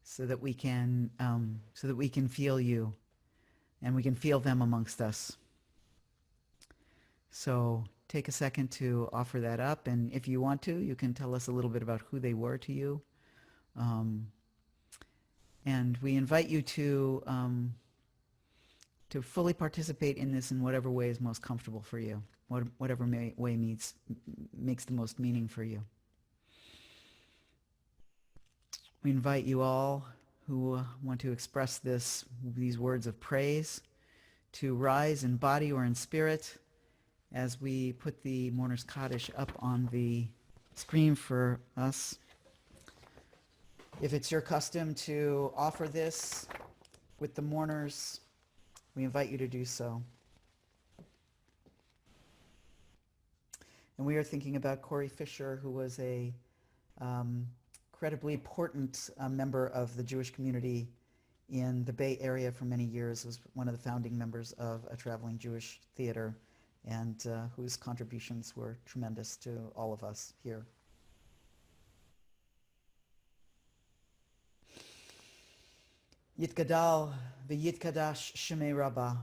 so that we can feel you, and we can feel them amongst us. So take a second to offer that up, and if you want to, you can tell us a little bit about who they were to you. And we invite you to fully participate in this in whatever way is most comfortable for you, whatever way makes the most meaning for you. We invite you all who want to express these words of praise to rise in body or in spirit as we put the mourner's Kaddish up on the screen for us. If it's your custom to offer this with the mourners, we invite you to do so. And we are thinking about Corey Fisher, who was a incredibly important member of the Jewish community in the Bay Area for many years, was one of the founding members of a traveling Jewish theater, and whose contributions were tremendous to all of us here. Yitgadal v'yitkadash shemei Rabbah,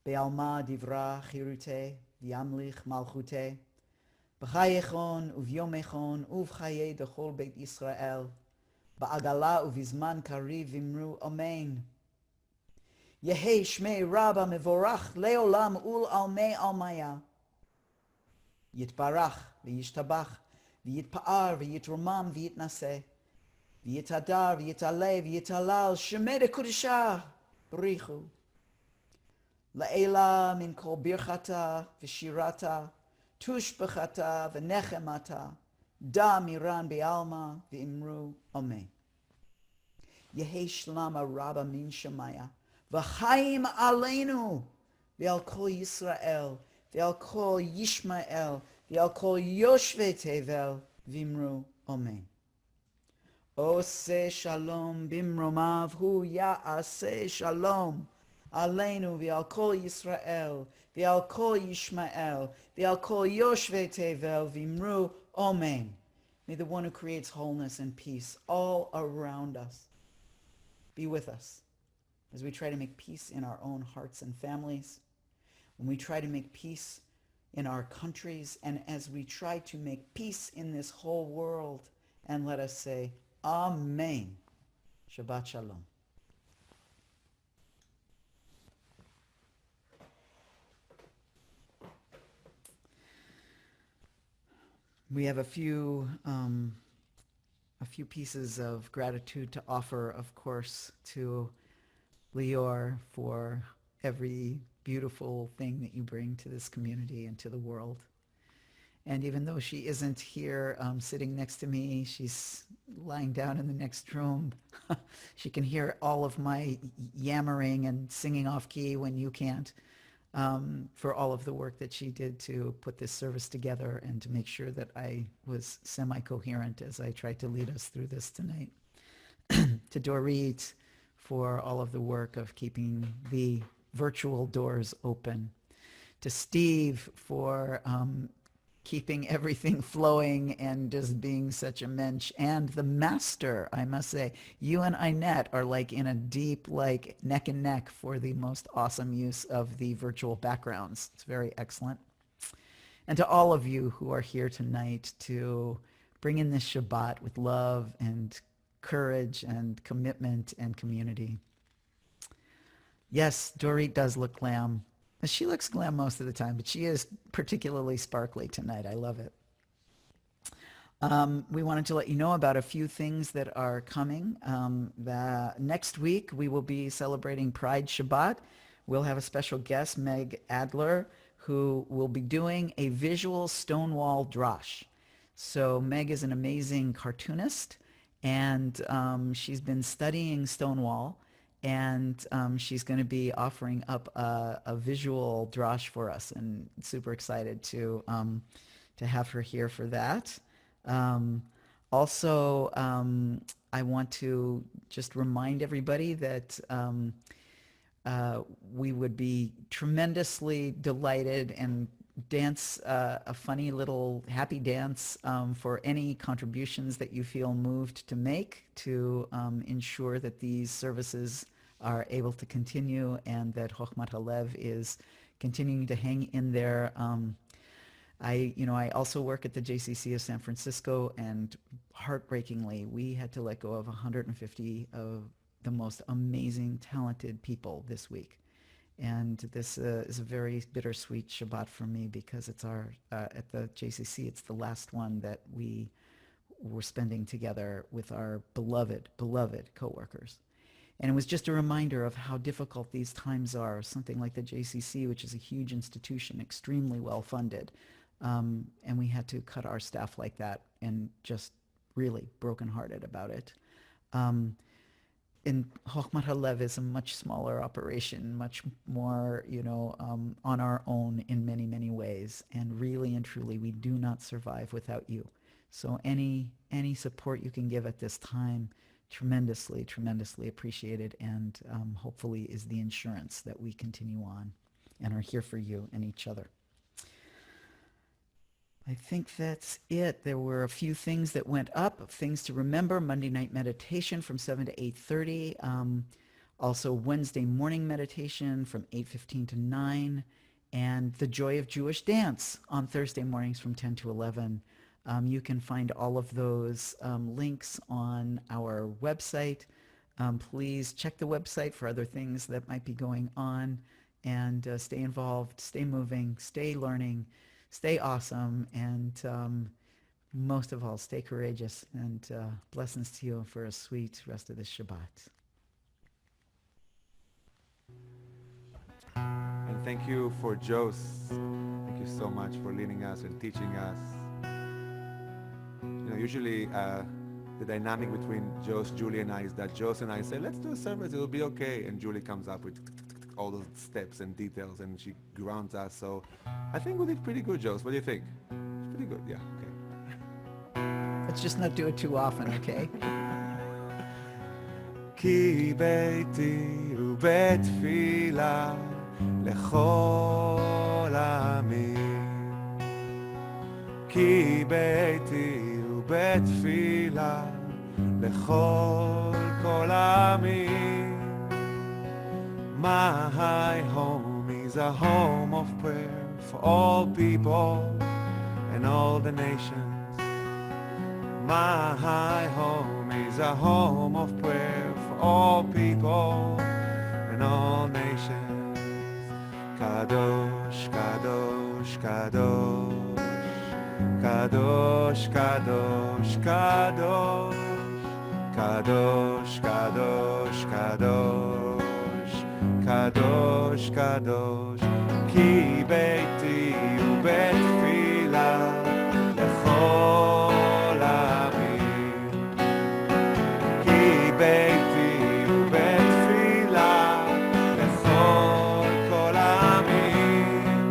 be'alma divra chirute v'yamlich malchute, b'chayechon uvyomechon uvchaye dechol beit Yisrael, ba'agala uvizman kariv vimru amen. Yehei shmei Rabbah mevorach leolam ul almei almaya. Yitbarach v'yishtabach v'yitpa'ar v'yitromam v'yitnaseh. V'yitadar, v'yitaleh, v'yitalal, shemei dekudishah, b'richu. La'ela min kol birchata, v'shirata, tushbechata, v'nechemata, da miran be'alma, v'imru, amen. Yehei shlama Rabbah min shemaya, v'chaim aleinu, v'al kol Yisrael, v'al kol Yishmael, v'al kol Yoshvei Tevel, v'imru, amen. Ose shalom bimromav hu ya'aseh shalom aleinu v'al kol Yisrael v'al kol Yishmael v'al kol Yoshvei Tevel v'imru amen. May the one who creates wholeness and peace all around us be with us as we try to make peace in our own hearts and families, when we try to make peace in our countries, and as we try to make peace in this whole world. And let us say, Amen. Shabbat Shalom. We have a few pieces of gratitude to offer, of course, to Lior for every beautiful thing that you bring to this community and to the world. And even though she isn't here sitting next to me, she's lying down in the next room. She can hear all of my yammering and singing off key when you can't, for all of the work that she did to put this service together and to make sure that I was semi-coherent as I tried to lead us through this tonight. To Dorit for all of the work of keeping the virtual doors open. To Steve for keeping everything flowing and just being such a mensch. And the master, I must say, you and Inette are like in a deep, like neck and neck for the most awesome use of the virtual backgrounds. It's very excellent. And to all of you who are here tonight to bring in this Shabbat with love and courage and commitment and community. Yes, Dorit does look glam. She looks glam most of the time, but she is particularly sparkly tonight. I love it. We wanted to let you know about a few things that are coming. Next week, we will be celebrating Pride Shabbat. We'll have a special guest, Meg Adler, who will be doing a visual Stonewall drash. So Meg is an amazing cartoonist, and she's been studying Stonewall. And she's going to be offering up a visual drash for us, and super excited to have her here for that. Also, I want to just remind everybody that we would be tremendously delighted and dance a funny little happy dance for any contributions that you feel moved to make to ensure that these services are able to continue and that Chochmat HaLev is continuing to hang in there. I also work at the JCC of San Francisco, and heartbreakingly, we had to let go of 150 of the most amazing, talented people this week. And this is a very bittersweet Shabbat for me because it's at the JCC, it's the last one that we were spending together with our beloved coworkers. And it was just a reminder of how difficult these times are. Something like the JCC, which is a huge institution, extremely well funded. And we had to cut our staff like that and just really brokenhearted about it. And Chochmat HaLev is a much smaller operation, much more, on our own in many, many ways. And really and truly, we do not survive without you. So any support you can give at this time, tremendously, tremendously appreciated, and hopefully is the insurance that we continue on and are here for you and each other. I think that's it. There were a few things that went up, things to remember. Monday night meditation from 7 to 8:30. Also Wednesday morning meditation from 8:15 to 9. And the Joy of Jewish Dance on Thursday mornings from 10 to 11. You can find all of those links on our website. Please check the website for other things that might be going on. And stay involved, stay moving, stay learning. Stay awesome, and most of all, stay courageous, and blessings to you for a sweet rest of this Shabbat. And thank you for Jose. Thank you so much for leading us and teaching us. Usually the dynamic between Jose, Julie, and I is that Jose and I say, let's do a service, it'll be okay, and Julie comes up with all those steps and details, and she grounds us. So I think we did pretty good, Jose. What do you think? It's pretty good, yeah, okay. Let's just not do it too often, okay? כי ביתי הוא בית תפילה לכל העמים. כי ביתי הוא בית תפילה לכל העמים. My home is a home of prayer for all people and all the nations. My home is a home of prayer for all people and all nations. Kadosh, Kadosh, Kadosh, Kadosh, Kadosh, Kadosh, Kadosh, Kadosh, Kadosh. קדוש קדוש כי ביתי הוא בית תפילה לכל העמים כי ביתי הוא בית תפילה לכל העמים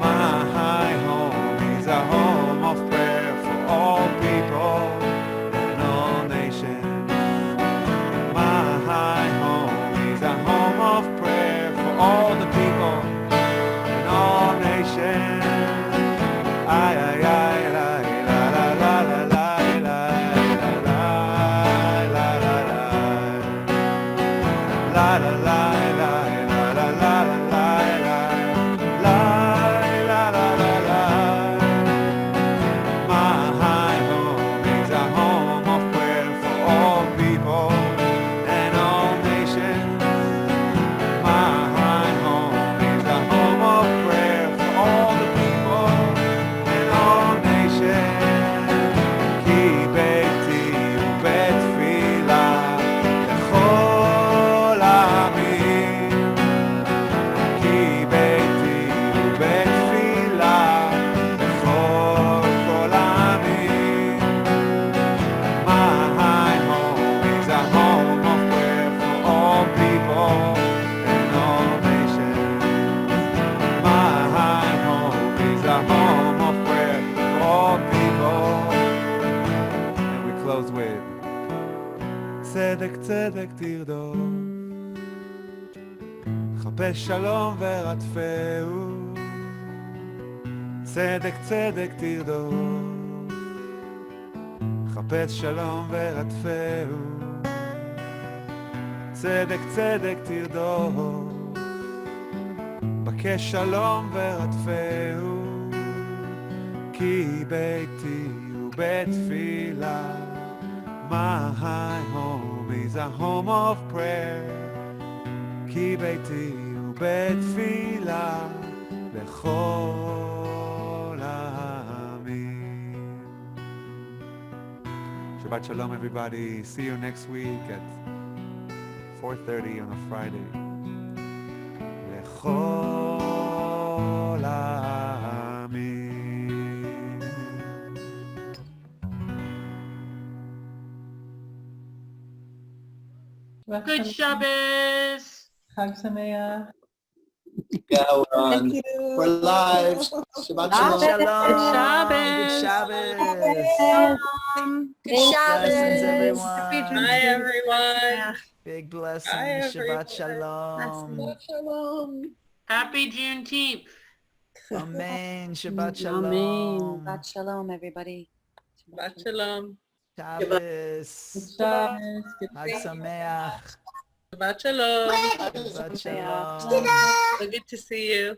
My home is a home of prayer for all people and all nations My home is a home of prayer for all the people in all nations. Ay, ay, ay, la, la, la, la, la, la, la, la, la, la, la, la, la, la, la, צדק צדק תרדוף חפש שלום ורדפהו, צדק צדק תרדוף, חפש שלום ורדפהו, צדק צדק תרדוף, בקש שלום ורדפהו, כי ביתי הוא בית תפילה. My home is a home of prayer, כי ביתי הוא בית תפילה לכל העמים. Shabbat Shalom everybody. See you next week at 4:30 on a Friday. לכל העמים. Good Shabbos. Chag Sameach. Yeah, we're live. Shabbat Shabbat shalom. shalom. Good Good Shabbos. Good Blessings, everyone. Hi, everyone. Big blessings. Shabbat shalom. Shabbat shalom. Happy Juneteenth. Amen. Shabbat Amen. shalom. Shabbat shalom, everybody. Shabbat shalom. Shabbos. Shabbos. Hag Sameach. Shabbat shalom. Shabbat shalom. So good to see you.